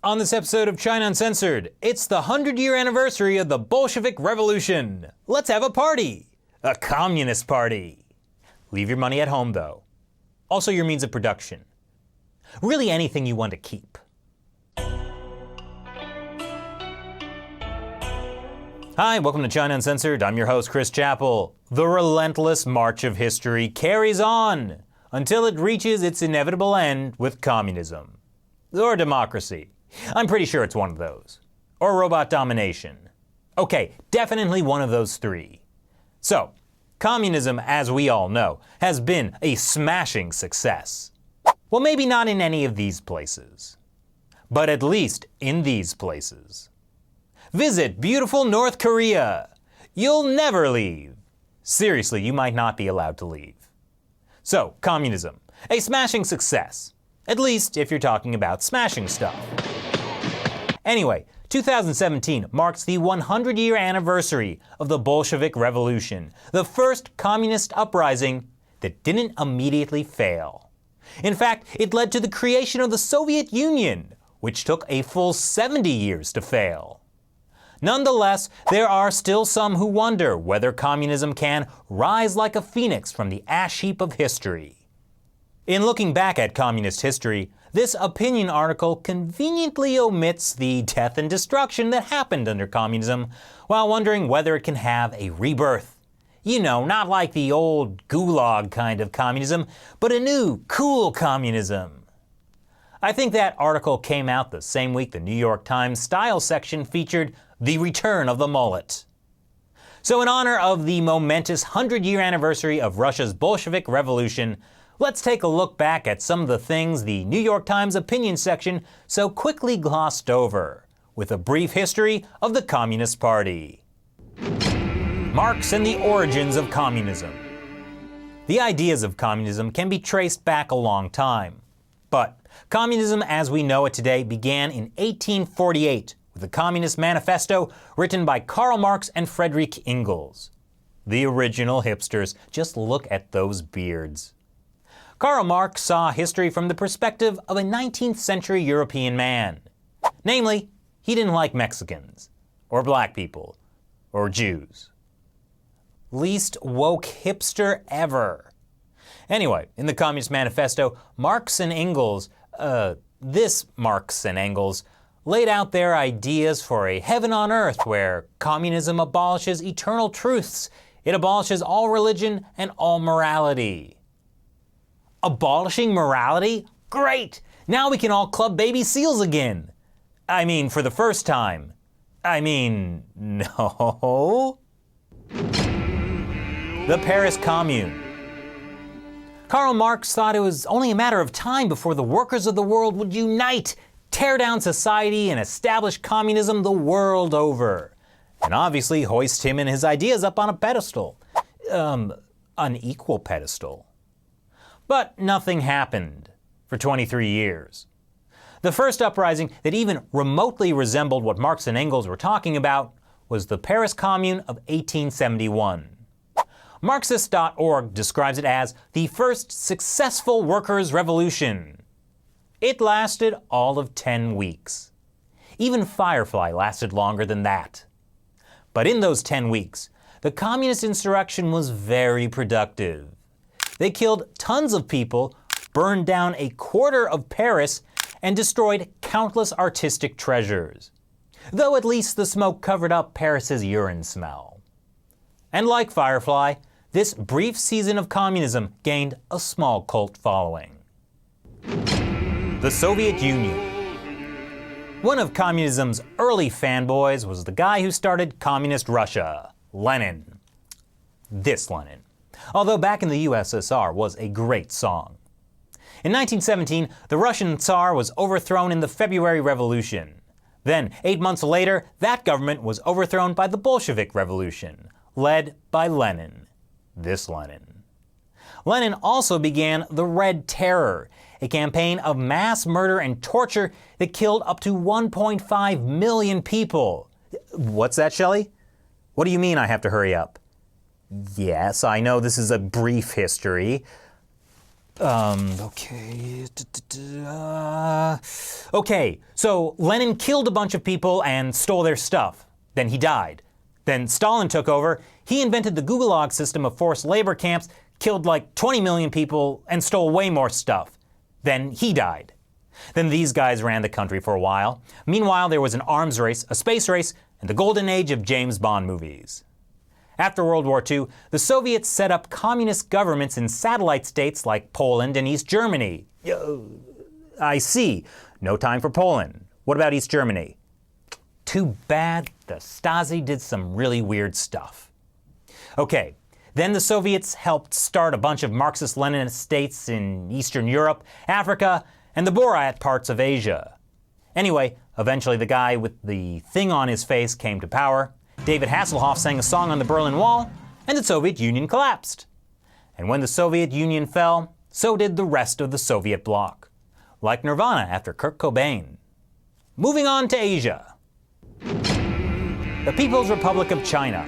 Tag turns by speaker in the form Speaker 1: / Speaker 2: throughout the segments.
Speaker 1: On this episode of China Uncensored, it's the 100-year anniversary of the Bolshevik Revolution. Let's have a party! A communist party! Leave your money at home, though. Also your means of production. Really anything you want to keep. Hi, welcome to China Uncensored. I'm your host, Chris Chappell. The relentless march of history carries on until it reaches its inevitable end with communism. Or democracy. I'm pretty sure it's one of those. Or robot domination. Okay, definitely one of those three. So, communism, as we all know, has been a smashing success. Well, maybe not in any of these places, but at least in these places. Visit beautiful North Korea. You'll never leave. Seriously, you might not be allowed to leave. So, communism, a smashing success. At least if you're talking about smashing stuff. Anyway, 2017 marks the 100-year anniversary of the Bolshevik Revolution, the first communist uprising that didn't immediately fail. In fact, it led to the creation of the Soviet Union, which took a full 70 years to fail. Nonetheless, there are still some who wonder whether communism can rise like a phoenix from the ash heap of history. In looking back at communist history, this opinion article conveniently omits the death and destruction that happened under communism, while wondering whether it can have a rebirth. You know, not like the old gulag kind of communism, but a new, cool communism. I think that article came out the same week the New York Times style section featured the return of the mullet. So in honor of the momentous 100-year anniversary of Russia's Bolshevik Revolution, let's take a look back at some of the things the New York Times opinion section so quickly glossed over, with a brief history of the Communist Party. Marx and the origins of communism. The ideas of communism can be traced back a long time, but communism as we know it today began in 1848 with the Communist Manifesto written by Karl Marx and Friedrich Engels. The original hipsters, just look at those beards. Karl Marx saw history from the perspective of a 19th century European man. Namely, he didn't like Mexicans, or black people, or Jews. Least woke hipster ever. Anyway, in the Communist Manifesto, Marx and Engels, laid out their ideas for a heaven on earth where communism abolishes eternal truths. It abolishes all religion and all morality. Abolishing morality? Great! Now we can all club baby seals again. I mean, for the first time. No. The Paris Commune. Karl Marx thought it was only a matter of time before the workers of the world would unite, tear down society, and establish communism the world over. And obviously hoist him and his ideas up on a pedestal. An equal pedestal. But nothing happened for 23 years. The first uprising that even remotely resembled what Marx and Engels were talking about was the Paris Commune of 1871. Marxist.org describes it as the first successful workers' revolution. It lasted all of 10 weeks. Even Firefly lasted longer than that. But in those 10 weeks, the communist insurrection was very productive. They killed tons of people, burned down a quarter of Paris, and destroyed countless artistic treasures. Though at least the smoke covered up Paris's urine smell. And like Firefly, this brief season of communism gained a small cult following. The Soviet Union. One of communism's early fanboys was the guy who started Communist Russia, Lenin. This Lenin. Although Back in the USSR was a great song. In 1917, the Russian Tsar was overthrown in the February Revolution. Then, 8 months later, that government was overthrown by the Bolshevik Revolution, led by Lenin. This Lenin. Lenin also began the Red Terror, a campaign of mass murder and torture that killed up to 1.5 million people. What's that, Shelley? What do you mean I have to hurry up? Yes, I know this is a brief history. Okay, so Lenin killed a bunch of people and stole their stuff. Then he died. Then Stalin took over. He invented the Gulag system of forced labor camps, killed like 20 million people, and stole way more stuff. Then he died. Then these guys ran the country for a while. Meanwhile, there was an arms race, a space race, and the golden age of James Bond movies. After World War II, the Soviets set up communist governments in satellite states like Poland and East Germany. I see. No time for Poland. What about East Germany? Too bad the Stasi did some really weird stuff. Okay, then the Soviets helped start a bunch of Marxist-Leninist states in Eastern Europe, Africa, and the Borat parts of Asia. Anyway, eventually the guy with the thing on his face came to power. David Hasselhoff sang a song on the Berlin Wall, and the Soviet Union collapsed. And when the Soviet Union fell, so did the rest of the Soviet bloc. Like Nirvana after Kurt Cobain. Moving on to Asia. The People's Republic of China.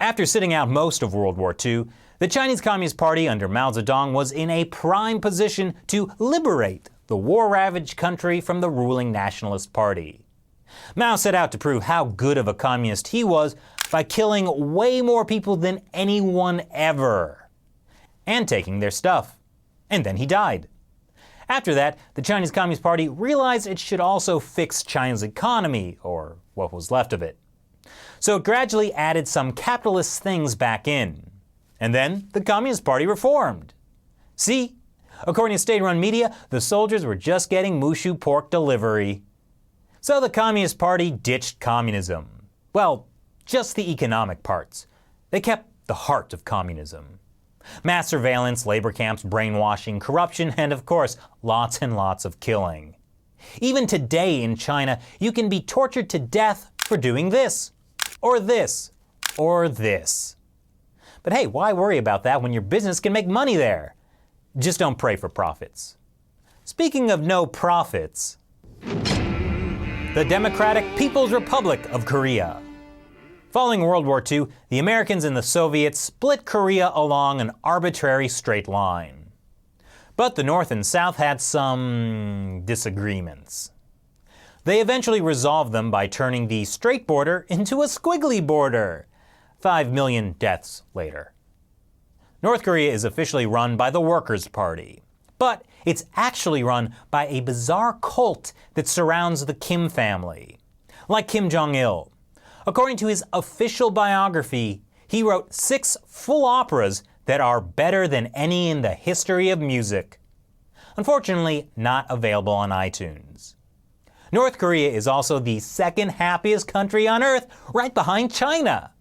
Speaker 1: After sitting out most of World War II, the Chinese Communist Party under Mao Zedong was in a prime position to liberate the war-ravaged country from the ruling Nationalist Party. Mao set out to prove how good of a communist he was by killing way more people than anyone ever, and taking their stuff. And then he died. After that, the Chinese Communist Party realized it should also fix China's economy, or what was left of it. So it gradually added some capitalist things back in. And then the Communist Party reformed. See? According to state-run media, the soldiers were just getting Mushu pork delivery. So the Communist Party ditched communism. Well, just the economic parts. They kept the heart of communism. Mass surveillance, labor camps, brainwashing, corruption, and of course, lots and lots of killing. Even today in China, you can be tortured to death for doing this, or this, or this. But hey, why worry about that when your business can make money there? Just don't pray for profits. Speaking of no profits, the Democratic People's Republic of Korea. Following World War II, the Americans and the Soviets split Korea along an arbitrary straight line. But the North and South had some disagreements. They eventually resolved them by turning the straight border into a squiggly border. 5 million deaths later. North Korea is officially run by the Workers' Party, but it's actually run by a bizarre cult that surrounds the Kim family, like Kim Jong-il. According to his official biography, he wrote 6 full operas that are better than any in the history of music. Unfortunately, not available on iTunes. North Korea is also the second happiest country on earth, right behind China.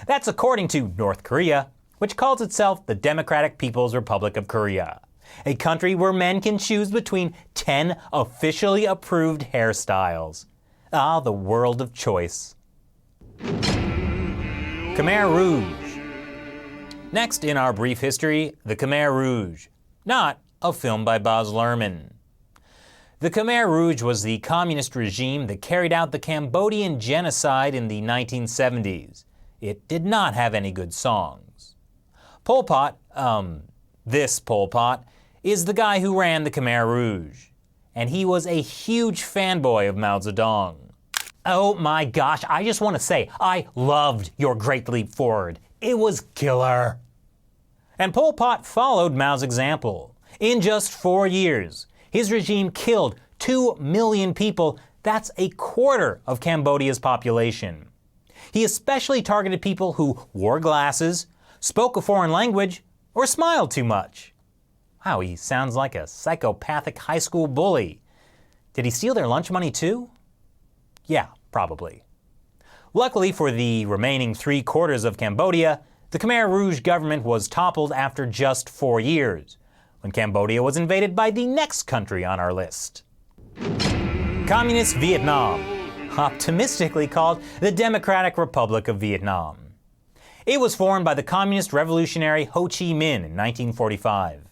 Speaker 1: That's according to North Korea, which calls itself the Democratic People's Republic of Korea, a country where men can choose between 10 officially approved hairstyles. Ah, the world of choice. Khmer Rouge. Next in our brief history, the Khmer Rouge, not a film by Baz Luhrmann. The Khmer Rouge was the communist regime that carried out the Cambodian genocide in the 1970s. It did not have any good songs. Pol Pot, this Pol Pot, is the guy who ran the Khmer Rouge, and he was a huge fanboy of Mao Zedong. Oh my gosh, I just want to say, I loved your Great Leap Forward. It was killer. And Pol Pot followed Mao's example. In just 4 years, his regime killed 2 million people. That's a quarter of Cambodia's population. He especially targeted people who wore glasses, spoke a foreign language, or smiled too much. Wow, he sounds like a psychopathic high school bully. Did he steal their lunch money too? Yeah, probably. Luckily for the remaining 3/4 of Cambodia, the Khmer Rouge government was toppled after just 4 years, when Cambodia was invaded by the next country on our list. Communist Vietnam, optimistically called the Democratic Republic of Vietnam. It was formed by the communist revolutionary Ho Chi Minh in 1945.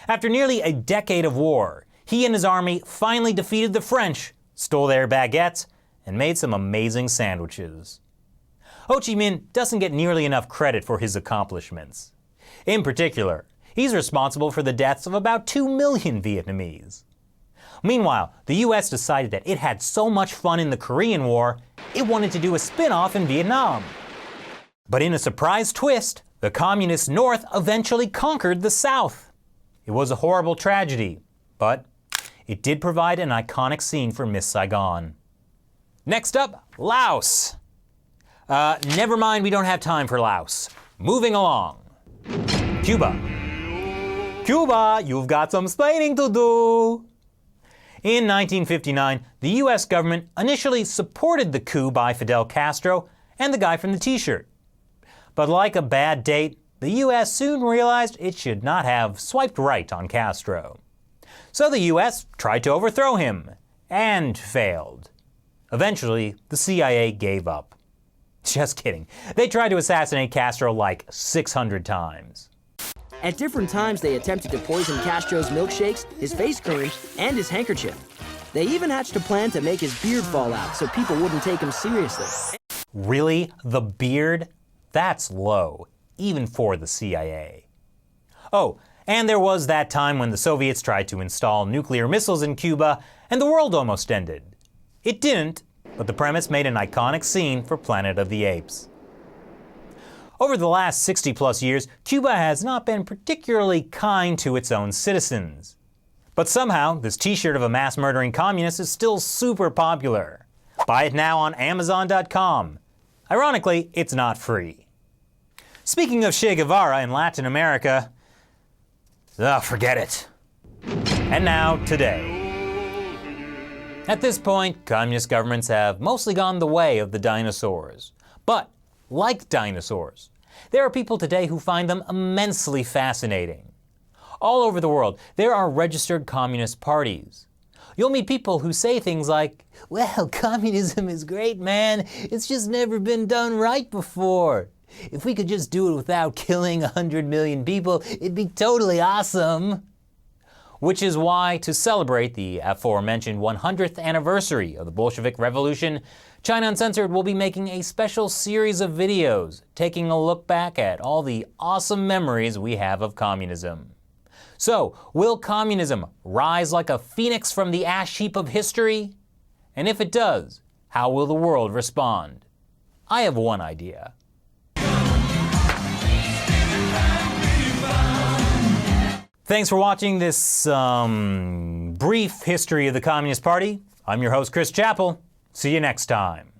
Speaker 1: After nearly a decade of war, he and his army finally defeated the French, stole their baguettes, and made some amazing sandwiches. Ho Chi Minh doesn't get nearly enough credit for his accomplishments. In particular, He's responsible for the deaths of about 2 million Vietnamese. Meanwhile, the US decided that it had so much fun in the Korean War, it wanted to do a spin-off in Vietnam. But in a surprise twist, the Communist North eventually conquered the South. It was a horrible tragedy, but it did provide an iconic scene for Miss Saigon. Next up, Laos. Never mind, we don't have time for Laos. Moving along. Cuba. Cuba, you've got some explaining to do. In 1959, the US government initially supported the coup by Fidel Castro and the guy from the t-shirt. But like a bad date, the US soon realized it should not have swiped right on Castro. So the US tried to overthrow him, and failed. Eventually, the CIA gave up. Just kidding. They tried to assassinate Castro like 600 times.
Speaker 2: At different times, they attempted to poison Castro's milkshakes, his face cream, and his handkerchief. They even hatched a plan to make his beard fall out so people wouldn't take him seriously.
Speaker 1: Really? The beard? That's low, even for the CIA. Oh, and there was that time when the Soviets tried to install nuclear missiles in Cuba, and the world almost ended. It didn't, but the premise made an iconic scene for Planet of the Apes. Over the last 60+ years, Cuba has not been particularly kind to its own citizens. But somehow, this t-shirt of a mass-murdering communist is still super popular. Buy it now on Amazon.com. Ironically, it's not free. Speaking of Che Guevara in Latin America, forget it. And now, today. At this point, communist governments have mostly gone the way of the dinosaurs. But, like dinosaurs, there are people today who find them immensely fascinating. All over the world, there are registered communist parties. You'll meet people who say things like, well, communism is great, man. It's just never been done right before. If we could just do it without killing 100 million people, it'd be totally awesome. Which is why, to celebrate the aforementioned 100th anniversary of the Bolshevik Revolution, China Uncensored will be making a special series of videos taking a look back at all the awesome memories we have of communism. So, will communism rise like a phoenix from the ash heap of history? And if it does, how will the world respond? I have one idea. Thanks for watching this brief history of the Communist Party. I'm your host, Chris Chappell. See you next time.